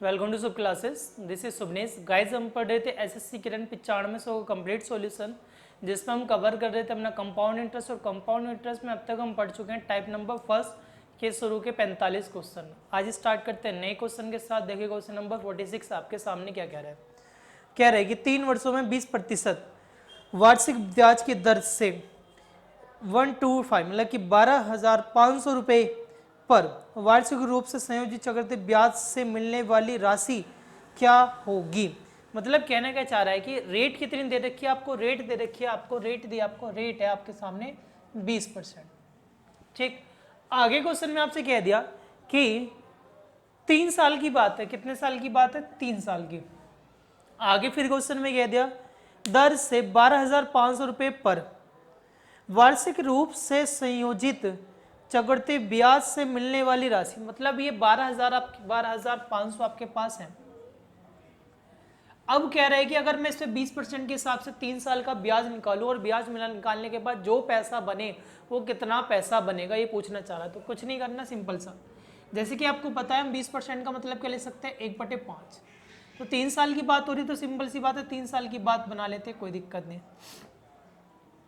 Welcome to सब classes. This is Subnesh. Guys हम पढ़ रहे थे एसएससी किरण 9500 का कंप्लीट सॉल्यूशन, जिसमें हम कवर कर रहे थे अपना कंपाउंड इंटरेस्ट। और कंपाउंड इंटरेस्ट में अब तक हम पढ़ चुके हैं टाइप नंबर फर्स्ट के शुरू के 45 क्वेश्चन। आज स्टार्ट करते हैं नए क्वेश्चन के साथ। देखिए क्वेश्चन नंबर 46 आपके सामने क्या कह रहा है। कह रहे हैं कि 3 वर्षों में 20% वार्षिक ब्याज की दर से 125 मतलब कि 12,500 रुपये पर वार्षिक रूप से संयोजित चक्रवृद्धि ब्याज से मिलने वाली राशि क्या होगी। मतलब कहना क्या चाह रहा है कि रेट कितनी दे रखी है आपको, रेट दे रखी है आपको, रेट दी आपको, रेट है आपके सामने 20%। ठीक, आगे क्वेश्चन में आपसे कह दिया कि 3 साल की बात है। कितने साल की बात है? 3 साल की। आगे फिर क्वेश्चन में कह दिया दर से 12,500 रुपये पर वार्षिक रूप से संयोजित चक्रवृद्धि ब्याज से मिलने वाली राशि। मतलब ये 12,500 आपके पास है। अब कह रहे हैं कि अगर मैं इसमें 20% के हिसाब से 3 साल का ब्याज निकालूं और ब्याज मिला निकालने के बाद जो पैसा बने वो कितना पैसा बनेगा, ये पूछना चाह रहा है। तो कुछ नहीं करना, सिंपल सा। जैसे कि आपको पता है हम 20% का मतलब क्या ले सकते हैं, 1/5। तो 3 साल की बात हो रही तो सिंपल सी बात है 3 साल की बात बना लेते, कोई दिक्कत नहीं।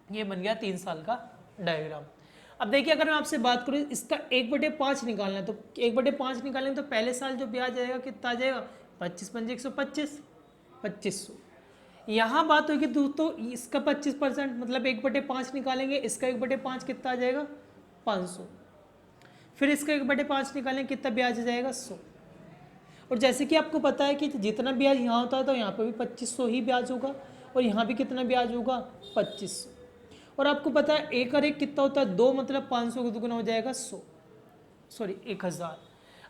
ये बन गया 3 साल का डायग्राम। अब देखिए अगर मैं आपसे बात करूँ इसका 1/5 निकालना है, तो 1/5 निकालेंगे तो पहले साल जो ब्याज आएगा कितना आ जाएगा, 25 पंजे 125, 2500। यहाँ बात होगी तो इसका 25% मतलब 1/5 निकालेंगे, इसका 1/5 कितना आ जाएगा, 500। फिर इसका 1/5 निकालेंगे, कितना ब्याज आ जाएगा, 100। और जैसे कि आपको पता है कि जितना ब्याज यहाँ होता है तो यहाँ पर भी 2500 ही ब्याज होगा, और यहाँ भी कितना ब्याज होगा, 2500। और आपको पता है 1 और 1 कितना होता है, 2, मतलब 500 का दुगुना हो जाएगा 1000।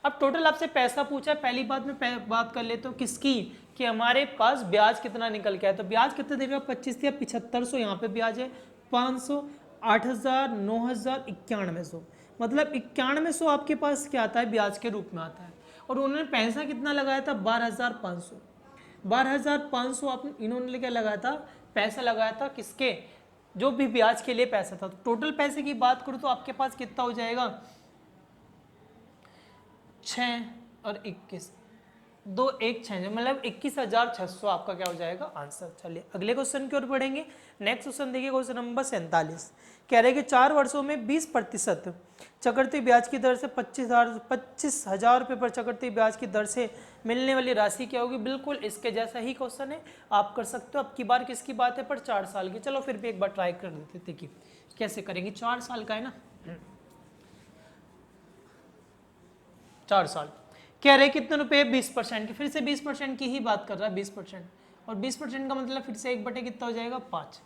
अब टोटल आपसे पैसा पूछा है। पहली बात मैं बात कर लेता हूँ किसकी, कि हमारे पास ब्याज कितना निकल के आया। तो ब्याज कितना देगा, 25 या 7500, यहाँ पे ब्याज है 500, 8000, 9000, 9100। मतलब 9100 आपके पास क्या आता है, ब्याज के रूप में आता है। और उन्होंने पैसा कितना लगाया था, 12,500। 12,500 आप इन्होंने क्या लगाया था, पैसा लगाया था किसके, जो भी ब्याज के लिए पैसा था। तो टोटल पैसे की बात करूं तो आपके पास कितना हो जाएगा, 6 और 21, 2 1 6, मतलब 21,600 आपका क्या हो जाएगा आंसर। चलिए अगले क्वेश्चन की ओर बढ़ेंगे। नेक्स्ट क्वेश्चन देखिए क्वेश्चन नंबर 47। कह रहे हैं कि 4 वर्षों में 20% चक्रवृद्धि ब्याज की दर से 25,000 रुपये पर चक्रवृद्धि ब्याज की दर से मिलने वाली राशि क्या होगी। बिल्कुल इसके जैसा ही क्वेश्चन है, आप कर सकते हो। अब की बार किसकी बात है, पर 4 साल की। चलो फिर भी एक बार ट्राई कर देते थे कि कैसे करेंगे। 4 साल का है ना, 4 साल। कह रहे कितने रुपए, 20% की। फिर से 20% की ही बात कर रहा है, 20%। और 20% का मतलब फिर से 1 बटे कितना हो जाएगा, 5।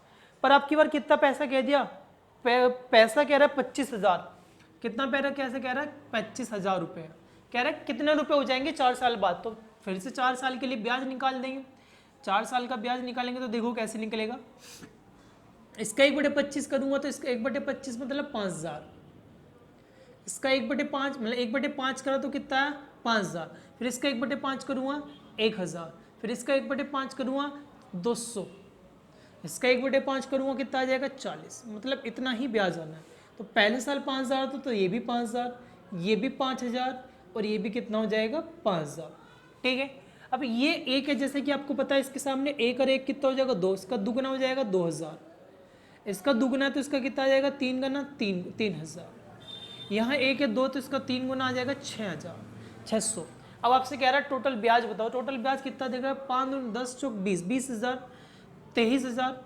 पर आपकी बार कितना पैसा कह दिया, पैसा कह रहा है 25,000। कितना पैसा कैसे कह रहा है, 25,000 रुपये। कह रहा है कितने रुपए हो जाएंगे 4 साल बाद। तो फिर से 4 साल के लिए ब्याज निकाल देंगे। 4 साल का ब्याज निकालेंगे तो देखो कैसे निकलेगा। इसका 1/25 करूंगा तो इसका 1/25 मतलब 5,000। इसका 1/5 मतलब 1/5 करा तो कितना है, 5,000। फिर इसका 1/5 करूँगा 1,000। फिर इसका 1/5 करूँगा 200। इसका 1/5 करूँगा कितना आ जाएगा, 40। मतलब इतना ही ब्याज आना है। तो पहले साल 5,000 तो ये भी 5,000, ये भी 5,000, और ये भी कितना हो जाएगा, 5,000। ठीक है। अब ये एक है, जैसे कि आपको पता है इसके सामने 1 और 1 कितना हो जाएगा, 2। इसका दुगुना हो जाएगा 2,000। इसका दुगुना तो इसका कितना आ जाएगा, 3 गुना 3,000। यहाँ 1 है 2 तो इसका 3 गुना आ जाएगा 6,600। अब आपसे कह रहा है टोटल ब्याज बताओ। टोटल ब्याज कितना देगा, 5 10 चौक 20, 20,000, 23,000,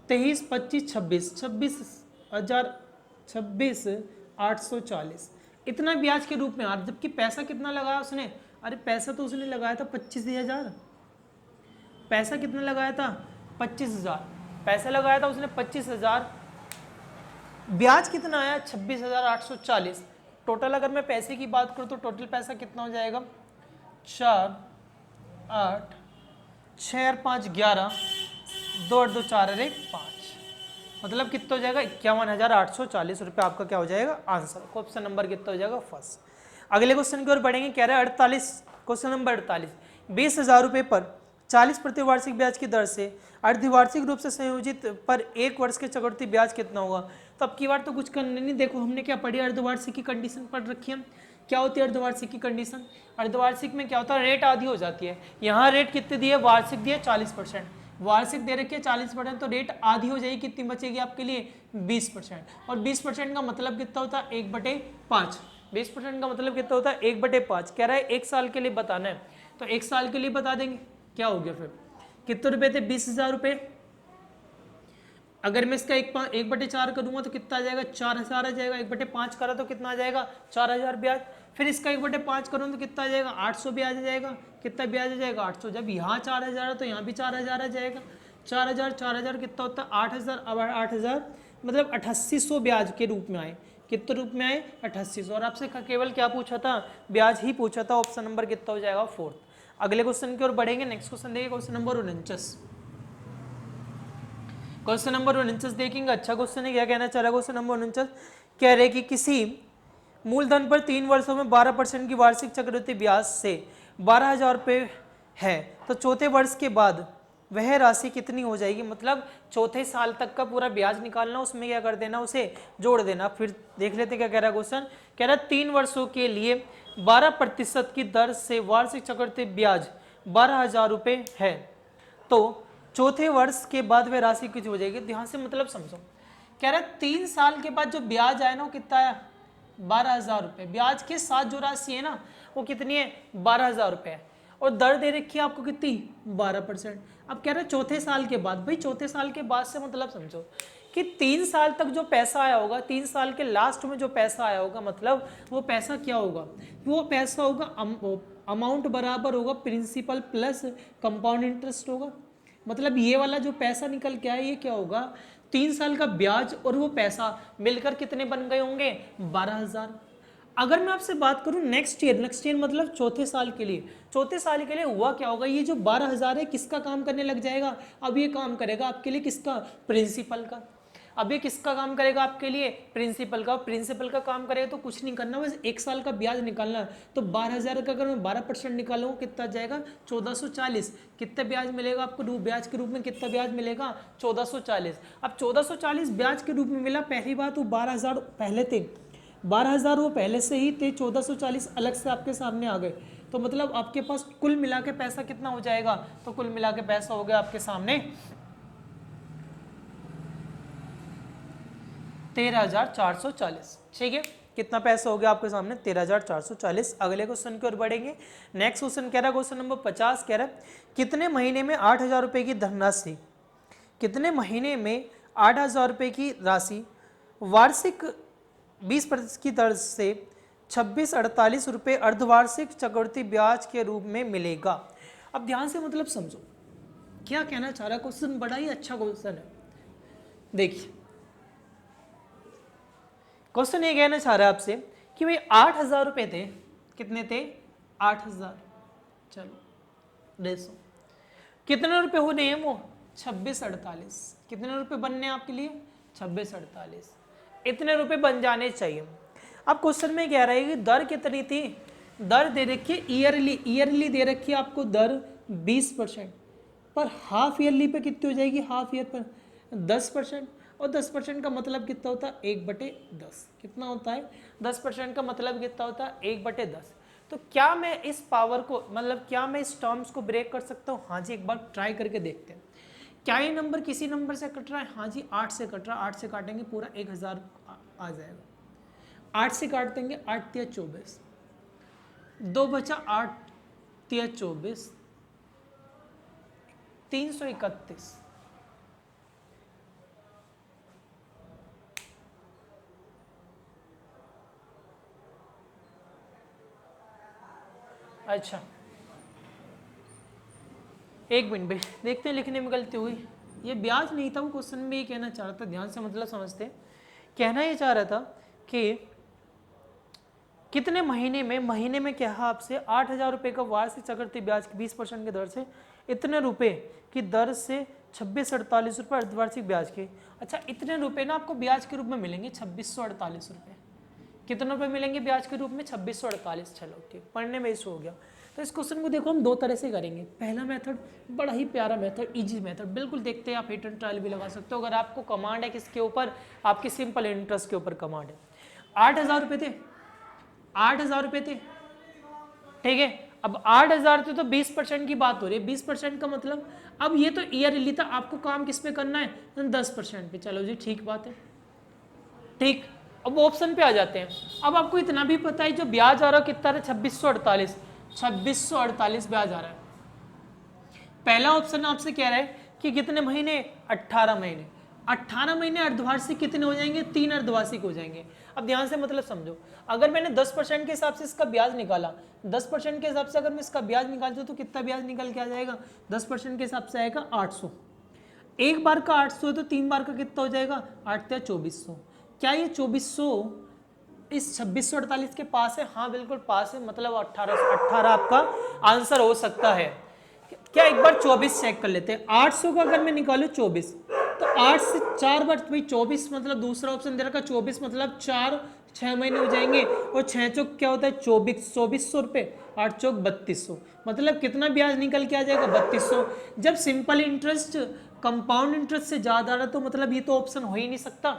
23 25 26, 26,000, 26,840। इतना ब्याज के रूप में आ रहा। जबकि पैसा कितना लगाया उसने, अरे पैसा तो उसने लगाया था 25,000। पैसा कितना लगाया था, 25,000। पैसा लगाया था उसने 25,000। ब्याज कितना आया, 26,840। टोटल अगर मैं पैसे की बात करूं तो टोटल पैसा कितना हो जाएगा, 4 8 6 और 5 11, 2 और 2 4 और 1 5। मतलब कितना हो जाएगा, 51,840 रुपये आपका क्या हो जाएगा आंसर। क्वेश्चन नंबर कितना हो जाएगा, फर्स्ट। अगले क्वेश्चन की ओर बढ़ेंगे। कह रहा है 48, क्वेश्चन नंबर 48। 20,000 रुपये पर 40 प्रतिवार्षिक ब्याज की दर से अर्धवार्षिक रूप से संयोजित पर 1 वर्ष के चक्रवृद्धि ब्याज कितना होगा। तो अब की बार तो कुछ करने नहीं। देखो हमने क्या पढ़ी, अर्धवार्षिक की कंडीशन पढ़ रखी है क्या होती है अर्धवार्षिक की कंडीशन? अर्धवार्षिक में क्या होता है, रेट आधी हो जाती है। यहाँ रेट कितने दिए, वार्षिक दिए 40%, वार्षिक दे रखी है 40%, तो रेट आधी हो जाएगी, कितनी बचेगी आपके लिए 20%। और 20% का मतलब कितना होता है 1/5। 20% का मतलब कितना होता है 1/5। कह रहा है 1 साल के लिए बताना है, तो 1 साल के लिए बता देंगे। क्या हो गया फिर, कितने रुपए थे 20,000 रुपये। अगर मैं इसका 1/4 करूंगा तो कितना आ जाएगा 4,000 आ जाएगा। 1/5 करा तो कितना आ जाएगा 4,000 ब्याज। फिर इसका 1/5 करूँ तो कितना आ जाएगा 800 ब्याज आ जाएगा। कितना ब्याज आ जाएगा 800। जब यहाँ 4,000 है तो यहाँ भी 4,000 आ जाएगा। 4,000 कितना होता है 8,000। अब 8,000 मतलब 8800 ब्याज के रूप में आए। कितने रूप में आए 8800। और आपसे केवल क्या पूछा था, ब्याज ही पूछा था। ऑप्शन नंबर कितना हो जाएगा 4। अगले क्वेश्चन की ओर बढ़ेंगे। नेक्स्ट क्वेश्चन देखिए, क्वेश्चन नंबर 49। क्वेश्चन नंबर 49 देखेंगे। अच्छा क्वेश्चन है। क्या कहना चाह रहा है क्वेश्चन नंबर 49, कह रहे कि किसी मूलधन पर 3 वर्षों में 12% की वार्षिक चक्रवृद्धि ब्याज से 12,000 रुपये है, तो चौथे वर्ष के बाद वह राशि कितनी हो जाएगी। मतलब चौथे साल तक का पूरा ब्याज निकालना, उसमें क्या कर देना, उसे जोड़ देना। फिर देख लेते क्या कह रहा है क्वेश्चन। कह रहा है 3 वर्षों के लिए 12% की दर से वार्षिक चक्रवृद्धि ब्याज 12,000 रुपये है, तो चौथे वर्ष के बाद वह राशि कितनी हो जाएगी। ध्यान से मतलब समझो। कह रहा है 3 साल के बाद जो ब्याज आया ना वो कितना आया 12,000 रुपये। ब्याज के साथ जो राशि है ना वो कितनी है 12,000 रुपये है। और दर दे रखी है आपको कितनी 12%। अब कह रहे हैं चौथे साल के बाद। भाई चौथे साल के बाद से मतलब समझो कि 3 साल तक जो पैसा आया होगा, 3 साल के लास्ट में जो पैसा आया होगा, मतलब वो पैसा क्या होगा, वो पैसा होगा अमाउंट बराबर होगा प्रिंसिपल प्लस कंपाउंड इंटरेस्ट होगा। मतलब ये वाला जो पैसा निकल के आया ये क्या होगा 3 साल का ब्याज और वो पैसा मिलकर कितने बन गए होंगे 12,000। अगर मैं आपसे बात करूं नेक्स्ट ईयर मतलब चौथे साल के लिए, चौथे साल के लिए हुआ क्या होगा, ये जो 12,000 है किसका काम करने लग जाएगा। अब ये काम करेगा आपके लिए किसका, प्रिंसिपल का। अब ये किसका काम करेगा आपके लिए, प्रिंसिपल का। प्रिंसिपल का काम करेगा तो कुछ नहीं करना, बस 1 साल का ब्याज निकालना। तो 12,000 का अगर मैं 12% निकालूंगा कितना जाएगा 1440। कितना ब्याज मिलेगा आपको ब्याज के रूप में, कितना ब्याज मिलेगा 1440। अब 1440 ब्याज के रूप में मिला। पहली बात वो 12,000 पहले थे, 12,000 वो पहले से ही थे, 1440 अलग से आपके सामने आ गए। तो मतलब आपके पास कुल मिला के पैसा कितना हो जाएगा, तो कुल मिला के पैसा हो गया आपके सामने 13,440। ठीक है, कितना पैसा हो गया आपके सामने 13,440। अगले क्वेश्चन की ओर बढ़ेंगे। नेक्स्ट क्वेश्चन कह रहा है क्वेश्चन नंबर 50, कह रहा है कितने महीने में 8,000 रुपये की धनराशि, कितने महीने में 8,000 रुपये की राशि वार्षिक 20% की दर से 2648 रुपये अर्धवार्षिक चक्रवृद्धि ब्याज के रूप में मिलेगा। अब ध्यान से मतलब समझो क्या कहना चाह रहा है। क्वेश्चन बड़ा ही अच्छा क्वेश्चन है। देखिए क्वेश्चन ये कहना चाह रहा है आपसे कि भाई 8,000 रुपये थे, कितने थे 8,000। चलो देखो कितने रुपए होने हैं वो 2648। कितने रुपए बनने हैं आपके लिए 2648। इतने रुपए बन जाने चाहिए। अब क्वेश्चन में कह रहा है कि दर कितनी थी, दर दे रखी है ईयरली दे रखी है आपको दर 20%, पर हाफ ईयरली पे कितनी हो जाएगी, हाफ ईयर पर 10%। और 10% का मतलब कितना होता है 1/10। कितना होता है 10% का मतलब कितना होता है 1/10। तो क्या मैं इस पावर को मतलब क्या मैं इस टर्म्स को ब्रेक कर सकता हूँ। हाँ जी, एक बार ट्राई करके देखते हैं। क्या ये नंबर किसी नंबर से कट रहा है, हाँ जी 8 से कट रहा है। 8 से काटेंगे पूरा 1,000 आ जाएगा। 8 से काट देंगे 8 तिया 24, 2 बचा 8 तिया 24, 331। अच्छा एक मिनट भाई देखते हैं लिखने में गलती हुई। ये ब्याज नहीं था, वो क्वेश्चन में ये कहना चाह रहा था, ध्यान से मतलब समझते। कहना ये चाह रहा था कि कितने महीने में क्या है आपसे 8,000 रुपये का वार्षिक चक्रवृद्धि ब्याज की 20% की दर से इतने रुपए की दर से 2648 रुपये अर्धवार्षिक ब्याज के। अच्छा इतने रुपए ना आपको ब्याज के रूप में मिलेंगे 2648 रुपये। कितने रुपए मिलेंगे ब्याज के रूप में 2648। चलो ठीक, पढ़ने में इशू हो गया। तो इस क्वेश्चन को देखो हम 2 तरह से करेंगे। पहला मेथड बड़ा ही प्यारा मेथड, इजी मेथड, बिल्कुल देखते हैं आप हिट एंड ट्रायल भी लगा सकते हो। अगर आपको कमांड है किसके ऊपर, आपकी सिंपल इंटरेस्ट के ऊपर कमांड है। 8,000 रुपये थे, 8,000 रुपये थे, ठीक है। अब 8,000 थे तो 20% की बात हो रही है, 20% का मतलब अब ये तो ईयरली था, आपको काम किस पे करना है 10% पे। चलो जी ठीक बात है, ठीक। अब ऑप्शन पे आ जाते हैं। अब आपको इतना भी पता है जो ब्याज आ रहा है कितना है 2648, 2648 ब्याज आ रहा है। पहला ऑप्शन आपसे कह रहा है कि कितने महीने 18 महीने, 18 महीने अर्धवार्षिक कितने हो जाएंगे 3 अर्धवार्षिक हो जाएंगे। अब ध्यान से मतलब समझो, अगर मैंने 10% के हिसाब से इसका ब्याज निकाला, 10% के हिसाब से अगर मैं इसका ब्याज निकालता हूं तो कितना ब्याज निकल के आ जाएगा 10% के हिसाब से आएगा 800। एक बार का 800 है तो 3 बार का कितना हो जाएगा 8 या 2400। क्या ये 2400 इस 2648 के पास है? हाँ बिल्कुल पास है, मतलब 18 आपका आंसर हो सकता है। क्या एक बार 24 चेक कर लेते हैं। 800 का अगर मैं निकालू 24 तो 8 से 4 बार भाई 24, मतलब दूसरा ऑप्शन दे रखा 24 मतलब 6 महीने हो जाएंगे, और 6 चौक क्या होता है 2400 रुपये, 8 चौक 3200, मतलब कितना ब्याज निकल के आ जाएगा 3200। जब सिंपल इंटरेस्ट कंपाउंड इंटरेस्ट से ज्यादा आ रहा तो मतलब ये तो ऑप्शन हो ही नहीं सकता।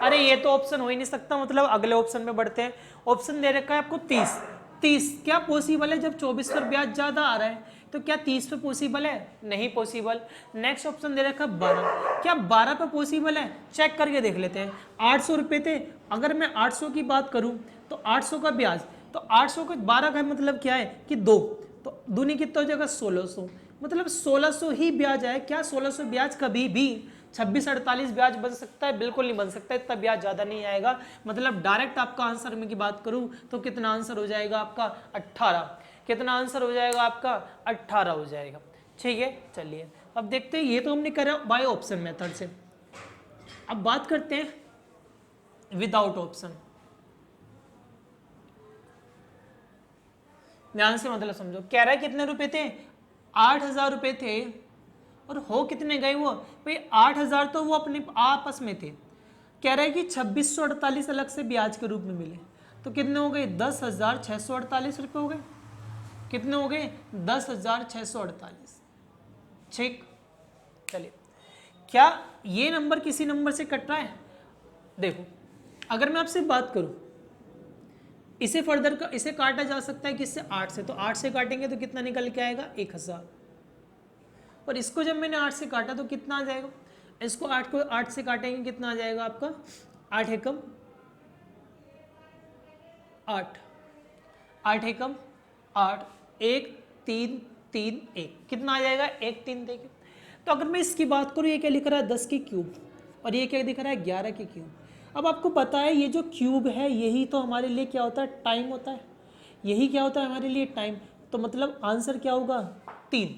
अरे ये तो ऑप्शन हो ही नहीं सकता, मतलब अगले ऑप्शन में बढ़ते हैं। ऑप्शन दे रखा है आपको 30 क्या पॉसिबल है? जब 24 पर ब्याज ज्यादा आ रहा है तो क्या 30 पे पॉसिबल है? नहीं पॉसिबल। नेक्स्ट ऑप्शन दे रखा है 12, क्या 12 पे पॉसिबल है? चेक करके देख लेते हैं। 800 रुपये थे, अगर मैं 800 की बात करूं तो 800 का ब्याज, तो 800 का 12 का मतलब क्या है कि 2, तो दूनी कितना हो जाएगा 1600, मतलब 1600 ही ब्याज आए। क्या 1600 ब्याज कभी भी 2648 ब्याज बन सकता है? बिल्कुल नहीं बन सकता, इतना ब्याज ज्यादा नहीं आएगा। मतलब डायरेक्ट आपका आंसर में की बात करूं तो कितना आंसर हो जाएगा आपका 18। कितना आंसर हो जाएगा आपका 18 हो जाएगा, ठीक है। चलिए अब देखते हैं, ये तो हमने करा बाय ऑप्शन मेथड से। अब बात करते हैं विदाउट ऑप्शन। ध्यान से मतलब समझो, कह रहा है कितने रुपए थे 8,000 रुपए थे, और हो कितने गए वो भाई 8,000 तो वो अपने आपस में थे। कह रहा है कि 2648 अलग से ब्याज के रूप में मिले, तो कितने हो गए 10,648 रुपये हो गए। कितने हो गए 10,648, ठीक। चलिए क्या ये नंबर किसी नंबर से कट रहा है? देखो अगर मैं आपसे बात करूं, इसे फर्दर का इसे काटा जा सकता है किससे 8 से, तो 8 से काटेंगे तो कितना निकल के आएगा 1,000, और इसको जब मैंने 8 से काटा तो कितना आ जाएगा, इसको 8 से काटेंगे कितना आ जाएगा आपका 8 एकम 8, 8 एकम 8, 1 3 3 1, कितना आ जाएगा 1 3 देखिए। तो अगर मैं इसकी बात करूँ, ये क्या लिख रहा है 10 की क्यूब, और ये क्या दिख रहा है 11 की क्यूब। अब आपको पता है ये जो क्यूब है यही तो हमारे लिए क्या होता है टाइम होता है, यही क्या होता है हमारे लिए टाइम। तो मतलब आंसर क्या होगा 3,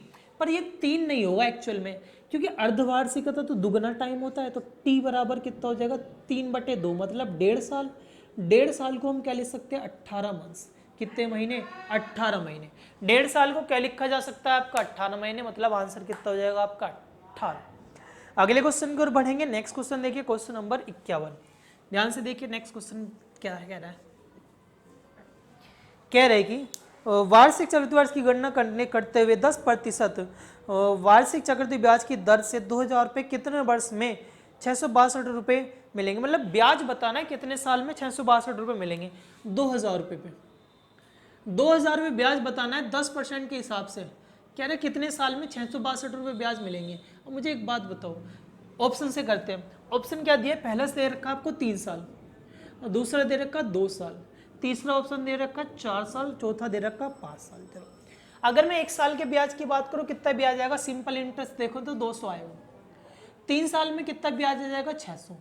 पर ये 3 नहीं होगा एक्चुअल में, क्योंकि अर्धवार्षिक का तो दुगना टाइम होता है। तो टी बराबर कितना हो जाएगा 3/2, मतलब 1.5 साल। 1.5 साल को हम क्या लिख सकते हैं 18 मंथ्स। कितने महीने 18 महीने। 1.5 साल को क्या लिखा जा सकता है आपका 18 महीने, मतलब आंसर कितना हो जाएगा आपका 18। अगले क्वेश्चन की ओर बढ़ेंगे। नेक्स्ट क्वेश्चन देखिए, क्वेश्चन नंबर 51। ध्यान से देखिए नेक्स्ट क्वेश्चन क्या कह रहा है। कह रहे कि वार्षिक चक्रवृद्धि ब्याज की गणना करते हुए 10% वार्षिक चक्रवृद्धि ब्याज की दर से 2,000 रुपये कितने वर्ष में 662 रुपये मिलेंगे। मतलब ब्याज बताना है कितने साल में 662 रुपये मिलेंगे 2,000 रुपये पे। 2,000 रुपये ब्याज बताना है 10% के हिसाब से। कह रहे कितने साल में 662 रुपये ब्याज मिलेंगे। अब मुझे एक बात बताओ, ऑप्शन से करते हैं। ऑप्शन क्या दिया, पहला से दे रखा आपको 3 साल, और दूसरा दे रखा 2 साल, तीसरा ऑप्शन दे रखा 4 साल, चौथा दे रखा 5 साल। चलो अगर मैं 1 साल के ब्याज की बात करूं कितना ब्याज आएगा, सिंपल इंटरेस्ट देखो तो 200 आएगा। 3 साल में कितना ब्याज आ जाएगा 600।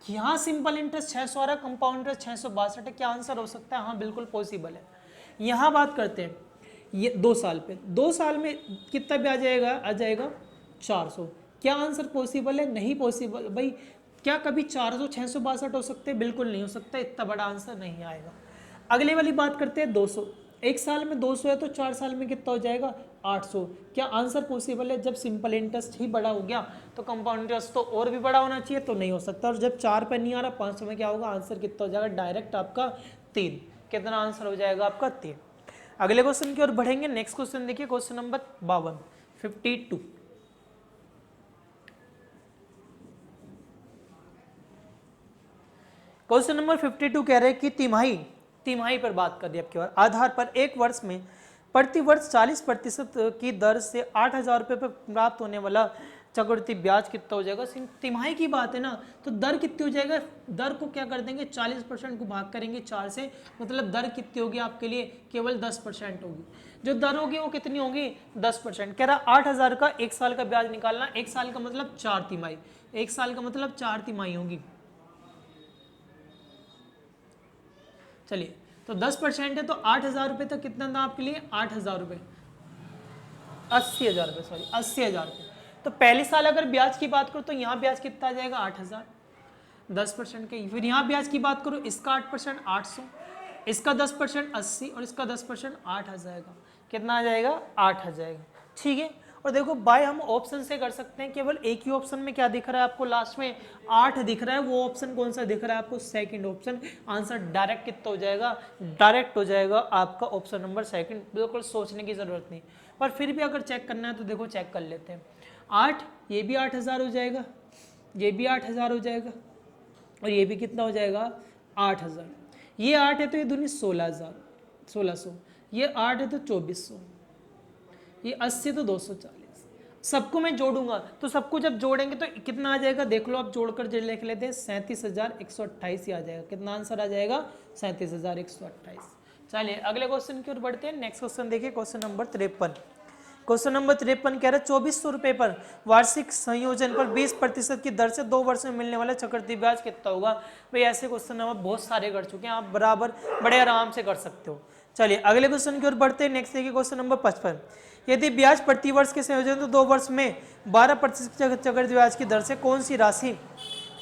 यहाँ सिंपल इंटरेस्ट 600 आ रहा है, कंपाउंड इंटरेस्ट 662 है। क्या आंसर हो सकता है? हाँ बिल्कुल पॉसिबल है। यहाँ बात करते हैं ये 2 साल पे, 2 साल में कितना ब्याज आएगा, आ जाएगा 400। क्या आंसर पॉसिबल है? नहीं पॉसिबल भाई। क्या कभी 400 662 हो सकते हैं? बिल्कुल नहीं हो सकता, इतना बड़ा आंसर नहीं आएगा। अगले वाली बात करते हैं 200। 1 साल में 200 है तो 4 साल में कितना हो जाएगा 800। क्या आंसर पॉसिबल है? जब सिंपल इंटरेस्ट ही बड़ा हो गया तो कंपाउंड इंटरेस्ट तो और भी बड़ा होना चाहिए, तो नहीं हो सकता। और जब 4 पे नहीं आ रहा 500 में क्या होगा, आंसर कितना हो जाएगा डायरेक्ट आपका 3। कितना आंसर हो जाएगा आपका 3। अगले क्वेश्चन की ओर बढ़ेंगे। नेक्स्ट क्वेश्चन देखिए, क्वेश्चन नंबर 52। क्वेश्चन नंबर 52 कह रहे हैं कि तिमाही तिमाही पर बात कर दी आपकी बार। आधार पर एक वर्ष में प्रति वर्ष 40% की दर से 8,000 रुपये पर प्राप्त होने वाला चक्रवृद्धि ब्याज कितना हो जाएगा। तिमाही की बात है ना, तो दर कितनी हो जाएगा, दर को क्या कर देंगे 40% को भाग करेंगे 4 से, मतलब दर कितनी होगी आपके लिए, केवल 10% होगी। जो दर होगी वो कितनी होगी, 10%। कह रहा 8,000 का 1 साल का ब्याज निकालना, 1 साल का मतलब 4 तिमाही, 1 साल का मतलब 4 तिमाही होगी। चलिए तो 10% है तो 8,000 रुपये तक कितना था आपके लिए, 8,000 रुपये, 80,000 रुपये, सॉरी 80,000 रुपये। तो पहले साल अगर ब्याज की बात करो तो यहाँ ब्याज कितना आ जाएगा 8,000, 10% के। फिर यहाँ ब्याज की बात करो, इसका 8% 800, इसका 10% 80 और इसका 10% 8 आ जाएगा। कितना आ जाएगा, 8 आ जाएगा। ठीक है, और देखो बाय हम ऑप्शन से कर सकते हैं, केवल एक ही ऑप्शन में क्या दिख रहा है आपको, लास्ट में 8 दिख रहा है। वो ऑप्शन कौन सा दिख रहा है आपको, सेकंड ऑप्शन। आंसर डायरेक्ट कितना हो जाएगा, डायरेक्ट हो जाएगा आपका ऑप्शन नंबर सेकंड, बिल्कुल सोचने की जरूरत नहीं। पर फिर भी अगर चेक करना है तो देखो चेक कर लेते हैं। 8, ये भी 8,000 हो जाएगा, ये भी 8,000 हो जाएगा, और ये भी कितना हो जाएगा 8,000। ये 8 है तो ये दोनों 16,000, 1600, ये 8 है तो 2400, ये 80 तो 240। सबको मैं जोड़ूंगा तो सबको जब जोड़ेंगे तो कितना आ जाएगा, देख लो आप जोड़कर जो लिख लेते हैं 37,128 ही आ जाएगा। कितना आंसर आ जाएगा, 37,128। चलिए अगले क्वेश्चन की ओर बढ़ते हैं। नेक्स्ट क्वेश्चन देखिए, क्वेश्चन नंबर 53। क्वेश्चन नंबर 53 कह रहा है 2400 रुपये पर वार्षिक संयोजन पर 20% की दर से 2 वर्ष में मिलने वाला चक्रवृद्धि ब्याज कितना होगा। भाई ऐसे क्वेश्चन हम बहुत सारे कर चुके हैं, आप बराबर बड़े आराम से कर सकते हो। चलिए अगले क्वेश्चन की ओर बढ़ते हैं। नेक्स्ट देखिए क्वेश्चन नंबर 55। यदि ब्याज प्रति वर्ष के संयोजन तो 2 वर्ष में 12% चक्रवृद्धि ब्याज की दर से कौन सी राशि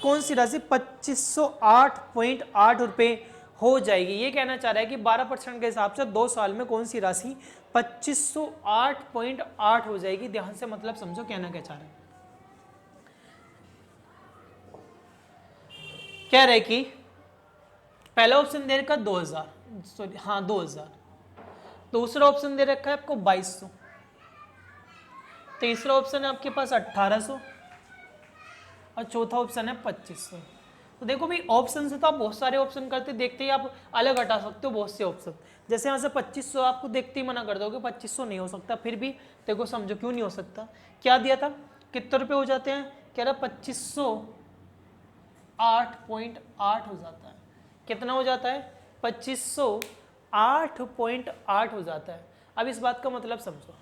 2508.8 रुपये हो जाएगी। ये कहना चाह रहा है कि 12% के हिसाब से 2 साल में कौन सी राशि 2508.8 हो जाएगी। ध्यान से मतलब समझो कहना क्या चाह रहा है। कह रहे कि पहला ऑप्शन दे रखा 2000, सॉरी हाँ 2000, दूसरा ऑप्शन दे रखा है आपको 2200, तीसरा ऑप्शन है आपके पास 1800 और चौथा ऑप्शन है 2500। तो देखो भाई ऑप्शन से तो आप बहुत सारे ऑप्शन करते देखते ही आप अलग हटा सकते हो बहुत से ऑप्शन। जैसे यहाँ से 2500 आपको देखते ही मना कर दोगे, 2500 नहीं हो सकता। फिर भी देखो समझो क्यों नहीं हो सकता। क्या दिया था, कितने रुपए हो जाते हैं, कह रहा 2508.8 हो जाता है। कितना हो जाता है, 2508.8 हो जाता है। अब इस बात का मतलब समझो,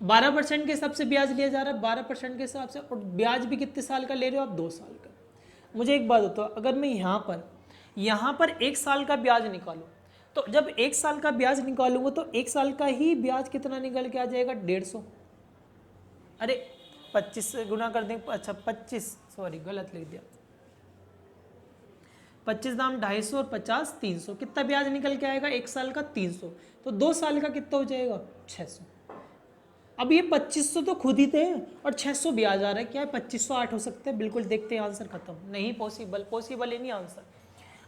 12% के हिसाब से ब्याज लिया जा रहा है, 12% के हिसाब से, और ब्याज भी कितने साल का ले रहे हो आप, 2 साल का। मुझे एक बात बताओ, अगर मैं यहाँ पर 1 साल का ब्याज निकालूं, तो जब 1 साल का ब्याज निकालूंगा तो 1 साल का ही ब्याज कितना निकल के आ जाएगा, 150। अरे 25 से गुना कर देंगे, अच्छा 25, सॉरी गलत लिख दिया, 25 दाम 250 और 50 300, कितना ब्याज निकल के आएगा 1 साल का 300। तो 2 साल का कितना हो जाएगा 600। अब ये 2500 तो खुद ही थे और 600 ब्याज आ रहा है, क्या है 2508 हो सकते हैं, बिल्कुल देखते हैं आंसर खत्म, नहीं पॉसिबल, पॉसिबल ही नहीं आंसर।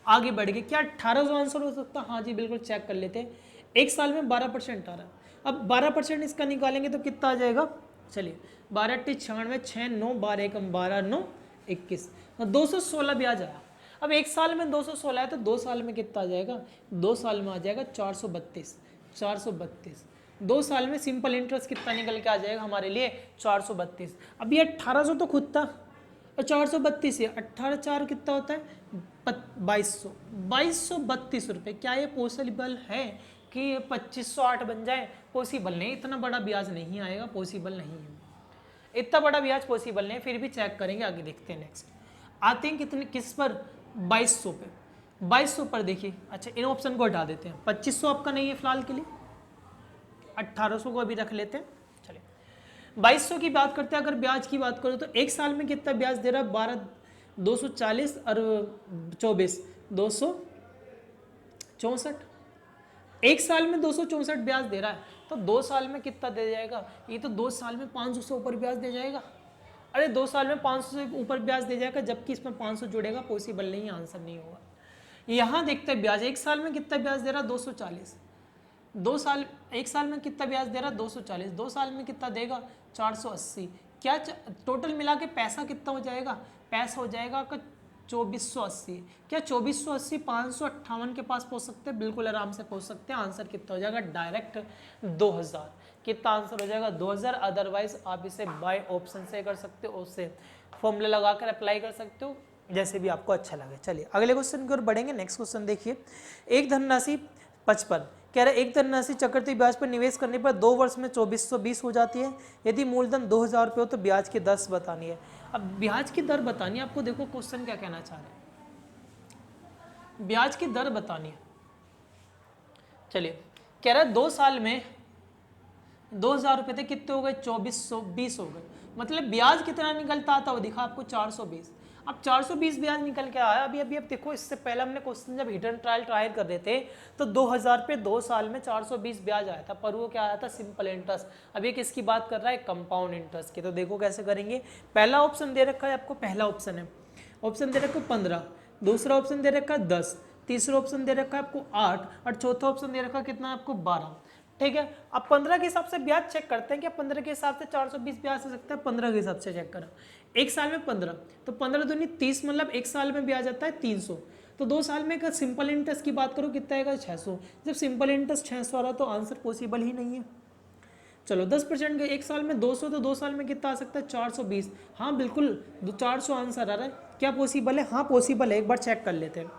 आगे बढ़ गए, क्या 1800 आंसर हो सकता है, हाँ जी बिल्कुल चेक कर लेते हैं। 1 साल में 12% आ रहा है, अब 12% इसका निकालेंगे तो कितना आ जाएगा, चलिए 12 × 96, 6 9 12 × 12 9 21, 216 ब्याज आया। अब 1 साल में 216 है तो 2 साल में कितना आ जाएगा, 2 साल में आ जाएगा 432, 432। 2 साल में सिंपल इंटरेस्ट कितना निकल के आ जाएगा हमारे लिए, 432। अब ये 1800 तो खुद था और 432 है, 18 4 कितना होता है 2200, 2232 रुपये। क्या ये पॉसिबल है कि 2508 बन जाए, पॉसिबल नहीं, इतना बड़ा ब्याज नहीं आएगा, पॉसिबल नहीं है, इतना बड़ा ब्याज पॉसिबल नहीं। फिर भी चेक करेंगे, आगे देखते हैं। नेक्स्ट आते हैं कितने, किस पर, 2200 पे। 2200 पर देखिए, अच्छा इन ऑप्शन को हटा देते हैं, 2500 आपका नहीं है फिलहाल के लिए, 1800 को अभी रख लेते हैं। चलिए 2200 की बात करते हैं। अगर ब्याज की बात करो तो 1 साल में कितना ब्याज दे रहा है, 12 240 और 24 264, 1 साल में 264 ब्याज दे रहा है, तो 2 साल में कितना दे जाएगा, ये तो 2 साल में 500 से ऊपर ब्याज दे जाएगा। अरे 2 साल में 500 से ऊपर ब्याज दे जाएगा, जबकि इसमें 500 जुड़ेगा, पॉसिबल नहीं, आंसर नहीं होगा। यहाँ देखते हैं ब्याज, 1 साल में कितना ब्याज दे रहा है 240, 2 साल 1 साल में कितना ब्याज दे रहा है 240, 2 साल में कितना देगा 480। क्या टोटल मिला के पैसा कितना हो जाएगा, पैसा हो जाएगा आपका 2480। क्या 2480 558 के पास पहुंच सकते हैं? बिल्कुल आराम से पहुंच सकते हैं। आंसर कितना हो जाएगा? डायरेक्ट 2000। कितना आंसर हो जाएगा? 2000। अदरवाइज आप इसे बाय ऑप्शन से कर सकते हो, उससे फॉर्मूला लगाकर अप्लाई कर सकते हो, जैसे भी आपको अच्छा लगे। चलिए अगले क्वेश्चन की ओर बढ़ेंगे। नेक्स्ट क्वेश्चन देखिए, एक धनराशि 55 कह रहा है एक धनराशि चक्रवृद्धि ब्याज पर निवेश करने पर 2 वर्ष में 2420 हो जाती है। यदि मूलधन 2000 रुपये हो तो ब्याज की दर बतानी है। अब ब्याज की दर बतानी है आपको। देखो क्वेश्चन क्या कहना चाह रहे हैं, ब्याज की दर बतानी है। चलिए कह रहा है 2 साल में 2000 रुपये थे, कितने हो गए? 2420 हो गए। मतलब ब्याज कितना निकलता आता वो दिखा आपको, 420। अब 420 ब्याज निकल के आया। अभी अभी अब देखो, इससे पहले हमने क्वेश्चन जब हिडन ट्रायल ट्रायल कर रहे थे तो 2000 पे 2 साल में 420 ब्याज आया था, पर वो क्या आया था? Simple interest. अब ये किसकी बात कर रहा है? कंपाउंड इंटरेस्ट की। तो देखो कैसे करेंगे। पहला ऑप्शन दे रखा है आपको, पहला ऑप्शन है, ऑप्शन दे रखा है 15, दूसरा ऑप्शन दे रखा है 10, तीसरा ऑप्शन दे रखा है आपको 8 और चौथा ऑप्शन दे रखा है कितना आपको? 12। ठीक है, अब 15 के हिसाब से ब्याज चेक करते हैं कि 15 के हिसाब से 420 ब्याज हो सकता है। 15 के हिसाब से चेक करा, एक साल में 15, तो 15 दूनी 30, मतलब एक साल में ब्याज आता है 300। तो 2 साल में अगर सिंपल इंटरेस्ट की बात करो कितना आएगा? 600। जब सिंपल इंटरेस्ट 600 आ रहा तो आंसर पॉसिबल ही नहीं है। चलो 10% के एक साल में 200, तो 2 साल में कितना आ सकता है? 420। हाँ बिल्कुल 400 आंसर आ रहा है। क्या पॉसिबल है? हाँ पॉसिबल है, एक बार चेक कर लेते हैं।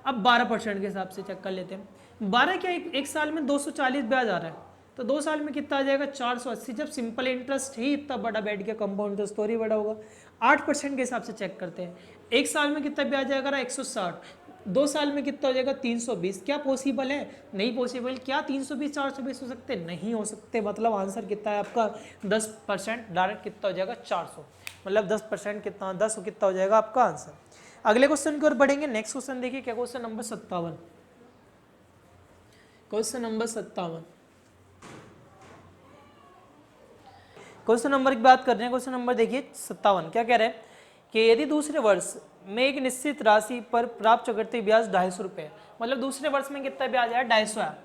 अब 12% के हिसाब से चेक कर लेते हैं। 12 क्या एक साल में 240 ब्याज आ रहा है, तो 2 साल में कितना आ जाएगा? 480। जब सिंपल इंटरेस्ट ही इतना बड़ा बैठ गया, कंपाउंड इंटरेस्ट तो ही बड़ा होगा। 8% के हिसाब से चेक करते हैं। एक साल में कितना ब्याज आएगा? 160। 2 साल में कितना हो जाएगा? 320। क्या पॉसिबल है? नहीं पॉसिबल। क्या 320 420 हो सकते? नहीं हो सकते। मतलब आंसर कितना है आपका? 10%। डायरेक्ट कितना हो जाएगा? 400। मतलब 10% कितना? 10 कितना हो जाएगा आपका आंसर। अगले क्वेश्चन की ओर बढ़ेंगे। नेक्स्ट क्वेश्चन देखिए, क्या question number 57। Question number 57, question number की बात कर रहे हैं। क्वेश्चन नंबर देखिए 57, क्या कह रहे हैं कि यदि दूसरे वर्ष में एक निश्चित राशि पर प्राप्त चक्रवृद्धि ब्याज 250 रुपये, मतलब दूसरे वर्ष में कितना ब्याज आया? 250 आया।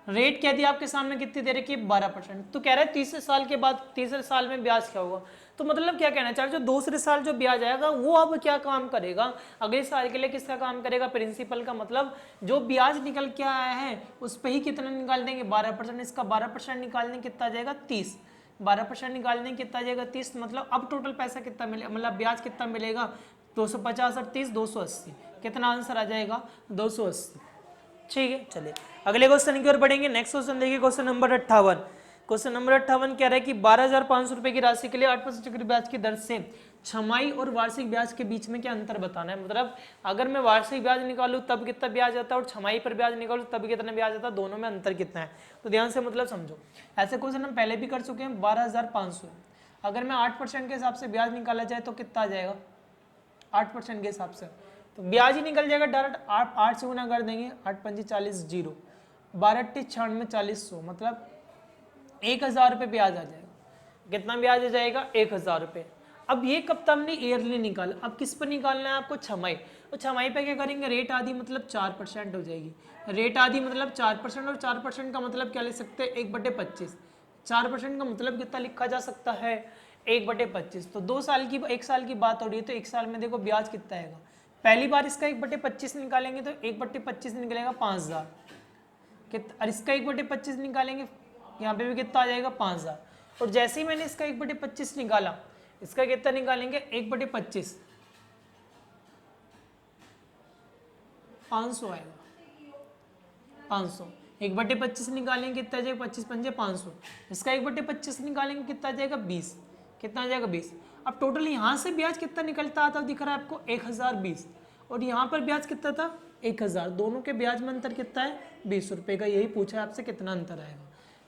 रेट कह दिया आपके सामने कितनी दे रखी है? 12%। तो कह रहा है तीसरे साल के बाद तीसरे साल में ब्याज क्या होगा? तो मतलब क्या कहना चाह रहे, जो दूसरे साल जो ब्याज आएगा वो अब क्या काम करेगा? अगले साल के लिए किसका काम करेगा? प्रिंसिपल का। मतलब जो ब्याज निकल के आया है उस पर ही कितना निकाल देंगे? 12%। इसका 12% निकालने कितना जाएगा? 30। 12% निकालने कितना जाएगा? 30। मतलब अब टोटल पैसा कितना मिलेगा, मतलब ब्याज कितना मिलेगा? 250 और 30 280। कितना आंसर आ जाएगा? 280। ठीक है, चलिए अगले क्वेश्चन की ओर बढ़ेंगे। नेक्स्ट क्वेश्चन देखिए, क्वेश्चन नंबर 58। क्वेश्चन नंबर 58 कह रहा है कि 12,500 रुपए की राशि के लिए 8% चक्रवृद्धि ब्याज की दर से छमाही और वार्षिक ब्याज के बीच में क्या अंतर बताना है। मतलब अगर मैं वार्षिक ब्याज निकालूं तब कितना ब्याज आता है और छमाही पर ब्याज निकालूं तब कितना ब्याज आता है, दोनों में अंतर कितना है। तो ध्यान से मतलब समझो। ऐसे क्वेश्चन हम पहले भी कर चुके हैं। 12,500 अगर मैं 8% के हिसाब से ब्याज निकाला जाए तो कितना आ जाएगा? 8% के हिसाब से तो ब्याज ही निकल जाएगा डायरेक्ट। 8 से गुना कर देंगे, 8 पंजी 40 जीरो, 12 96 40 मतलब 1000 रुपये ब्याज आ जाएगा। कितना ब्याज आ जाएगा? 1000 रुपये। अब ये कब तक हमने ईयरली निकाला, अब किस पर निकालना है आपको? छमाही। तो छमाही पे क्या करेंगे? रेट आदि मतलब 4% हो जाएगी। रेट आदि मतलब 4%, और 4% का मतलब क्या ले सकते हैं? 1/25। 4% का मतलब कितना लिखा जा सकता है? 1/25। तो 2 साल की 1 साल की बात हो रही है, तो 1 साल में देखो ब्याज कितना आएगा। पहली बार इसका 1/25 निकालेंगे तो 1/25 निकलेगा 5000। और इसका 1/25 निकालेंगे, यहाँ पे भी कितना आ जाएगा? 5000। और जैसे ही मैंने इसका 1/25 निकाला, इसका कितना निकालेंगे? 1/25 500 आएगा। 500 1/25 निकालेंगे कितना जाएगा? 25 पंजे 500। इसका 1/25 निकालेंगे कितना जाएगा? 20। कितना आ जाएगा? 20। अब टोटल यहाँ से ब्याज कितना निकलता आता दिख रहा है आपको? 1020। और यहाँ पर ब्याज कितना था? 1000। दोनों के ब्याज में अंतर कितना है? 20 रुपये का। यही पूछा है आपसे, कितना अंतर आएगा।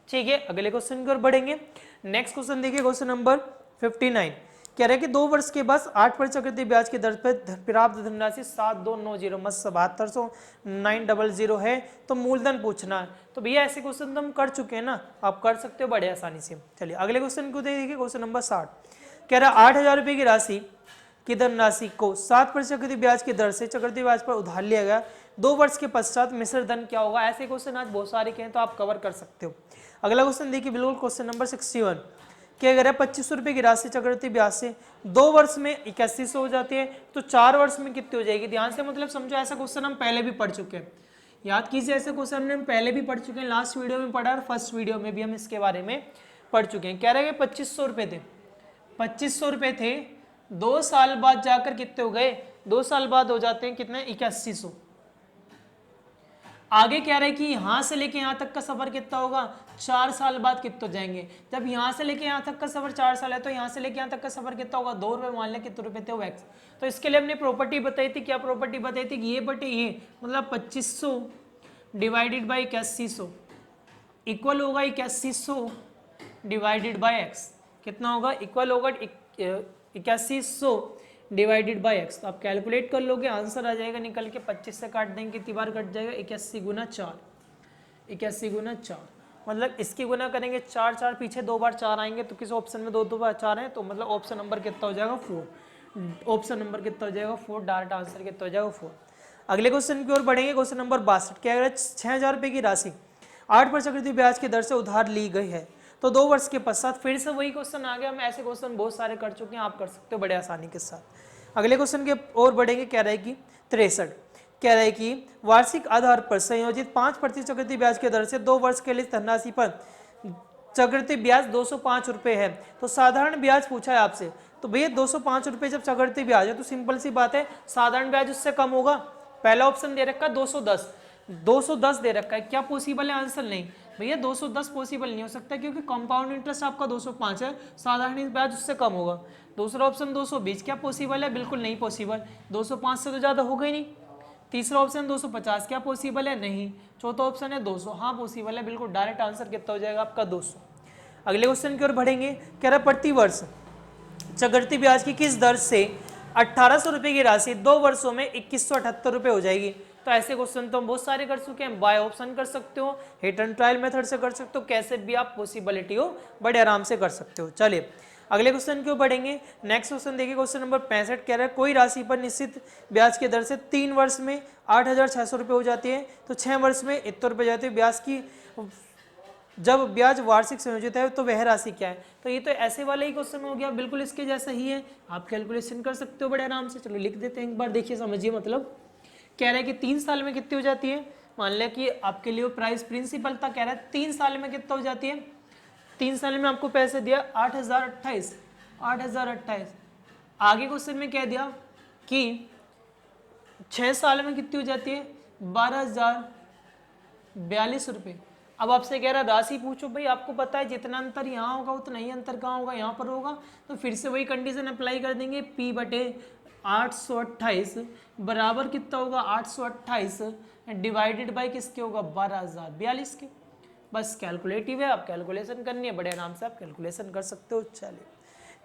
ठीक है, अगले क्वेश्चन की ओर बढ़ेंगे। नेक्स्ट क्वेश्चन देखिए, क्वेश्चन नंबर 59 कह रहे हैं कि 2 वर्ष के बाद 8% चक्रवृद्धि ब्याज की दर पर प्राप्त धनराशि 7290 मत 7200 है, तो मूलधन पूछना है। तो भैया ऐसे क्वेश्चन तो हम कर चुके हैं ना, आप कर सकते हो बड़े आसानी से। चलिए अगले क्वेश्चन को देखिए, क्वेश्चन नंबर 60 कह रहा है 8000 रुपये की राशि की धनराशि को 7% चक्रवृद्धि ब्याज की दर से चक्रवृद्धि ब्याज पर उधार लिया गया। 2 वर्ष के पश्चात मिश्र धन क्या होगा? ऐसे क्वेश्चन आज बहुत सारे कहें तो आप कवर कर सकते हो। अगला क्वेश्चन देखिए, बिल्कुल क्वेश्चन नंबर 61 क्या कह रहा है 2500 रुपये की राशि चक्रवृद्धि ब्याज से 2 वर्ष में 8100 हो जाती है, तो 4 वर्ष में कितनी हो जाएगी? ध्यान से मतलब समझो, ऐसा क्वेश्चन हम पहले भी पढ़ चुके हैं, याद कीजिए, ऐसे क्वेश्चन हम पहले भी पढ़ चुके हैं, लास्ट वीडियो में पढ़ा और फर्स्ट वीडियो में भी हम इसके बारे में पढ़ चुके हैं। कह रहे हैं 2500 रुपये थे, 2500 रुपये थे, 2 साल बाद जाकर कितने हो गए? 2 साल बाद हो जाते हैं कितने? 8100। आगे कह रहे हैं कि यहां से लेके यहां तक का सफर कितना होगा? 4 साल बाद कितने हो जाएंगे? जब यहां से लेके यहां तक का सफर 4 साल है, तो यहां से लेके यहां तक का सफर कितना होगा? 2 रुपए, मान लें कितने रुपए थे वो एक्स। तो इसके लिए हमने प्रॉपर्टी बताई थी, क्या प्रॉपर्टी बताई थी? ये बटे ये, मतलब 2500 डिवाइडेड बाई 8100 इक्वल होगा 8100 डिवाइडेड बाई एक्स। कितना होगा? इक्वल होगा 8100 डिवाइडेड बाई एक्स। तो आप कैलकुलेट कर लोगे, आंसर आ जाएगा निकल के, 25 से काट देंगे, कितनी बार कट जाएगा? 81 गुना 4, 81 गुना 4, मतलब इसकी गुना करेंगे 4 4, पीछे 2 बार 4 आएंगे, तो किस ऑप्शन में 2 2 बार 4 है, तो मतलब ऑप्शन नंबर कितना हो जाएगा? 4। ऑप्शन नंबर कितना हो जाएगा? 4। डायरेक्ट आंसर कितना हो जाएगा? 4। अगले क्वेश्चन की ओर बढ़ेंगे, क्वेश्चन नंबर 62। क्या है? 6000 रुपये की राशि 8% चक्रवृद्धि ब्याज की दर से उधार ली गई है, तो 2 वर्ष के पश्चात फिर से वही क्वेश्चन आ गया। हम ऐसे क्वेश्चन बहुत सारे कर चुके हैं, आप कर सकते हो बड़े आसानी के साथ। अगले क्वेश्चन के ओर बढ़ेंगे, क्या रहे कि 63। कह रहे कि वार्षिक आधार पर संयोजित 5% चक्रवृद्धि ब्याज की दर से 2 वर्ष के लिए धनराशि पर चक्रवृद्धि ब्याज 205 रुपये है, तो साधारण ब्याज पूछा है आपसे। तो भैया 205 रुपये जब चक्रवृद्धि ब्याज है, तो सिंपल सी बात है, साधारण ब्याज उससे कम होगा। पहला ऑप्शन दे रखा है 210, 210 दे रखा है, क्या पॉसिबल है? आंसर नहीं भैया, 210 पॉसिबल नहीं हो सकता, क्योंकि कंपाउंड इंटरेस्ट आपका 205 है, साधारण ब्याज उससे कम होगा। दूसरा ऑप्शन 220, क्या पॉसिबल है? बिल्कुल नहीं पॉसिबल, 205 से तो ज़्यादा होगा ही नहीं। तीसरा ऑप्शन 250, क्या पॉसिबल है? नहीं। चौथा ऑप्शन है 200, हाँ पॉसिबल है, बिल्कुल। डायरेक्ट आंसर कितना हो जाएगा आपका? 200। अगले क्वेश्चन की ओर बढ़ेंगे, कह रहा प्रति वर्ष चक्रवृद्धि ब्याज की किस दर से 1800 रुपये की राशि 2 वर्षों में 2178 रुपये हो जाएगी? तो ऐसे क्वेश्चन तो हम बहुत सारे कर चुके हैं। बाय ऑप्शन कर सकते हो, हिट एंड ट्रायल मेथड से कर सकते हो, कैसे भी आप पॉसिबिलिटी हो बड़े आराम से कर सकते हो। चलिए अगले क्वेश्चन क्यों बढ़ेंगे। नेक्स्ट क्वेश्चन देखिए, क्वेश्चन नंबर 65 कह रहा है कोई राशि पर निश्चित ब्याज की दर से 3 वर्ष में 8600 रुपये हो जाती है, तो 6 वर्ष में इतने रुपये जाते हैं। ब्याज की जब ब्याज वार्षिक संयोजित है तो वह राशि क्या है? तो ये तो ऐसे वाला ही क्वेश्चन हो गया, बिल्कुल इसके जैसा ही है, आप कैलकुलेशन कर सकते हो बड़े आराम से। चलो लिख देते हैं एक बार, देखिए समझिए। मतलब कह रहा है कि 3 साल में कितनी हो जाती है? मान लिया कि आपके लिए वो प्राइस प्रिंसिपल था, कह रहा है 3 साल में कितना हो जाती है? 3 साल में आपको पैसे दिया 8028, 8028। आगे क्वेश्चन में कह दिया कि 6 साल में कितनी हो जाती है? 12042 रुपये। अब आपसे कह रहा राशि पूछो, भाई आपको पता है जितना अंतर यहाँ होगा उतना ही अंतर कहाँ होगा? यहाँ पर होगा। तो फिर से वही कंडीशन अप्लाई कर देंगे, P बटे 828 बराबर कितना होगा? 828 डिवाइडेड बाई किसके होगा? 12042 के। बस कैलकुलेटिव है, आप कैलकुलेशन करनी है, बड़े आराम से आप कैलकुलेशन कर सकते हो। चलिए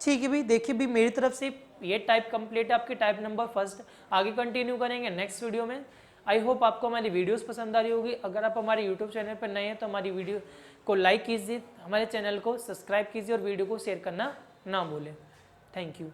ठीक है भाई, देखिए भी मेरी तरफ से ये टाइप कंप्लीट है, आपकी टाइप नंबर फर्स्ट। आगे कंटिन्यू करेंगे नेक्स्ट वीडियो में। आई होप आपको हमारी वीडियोस पसंद आ रही होगी। अगर आप हमारे यूट्यूब चैनल पर नए हैं तो हमारी वीडियो को लाइक कीजिए, हमारे चैनल को सब्सक्राइब कीजिए और वीडियो को शेयर करना ना भूलें। Thank you.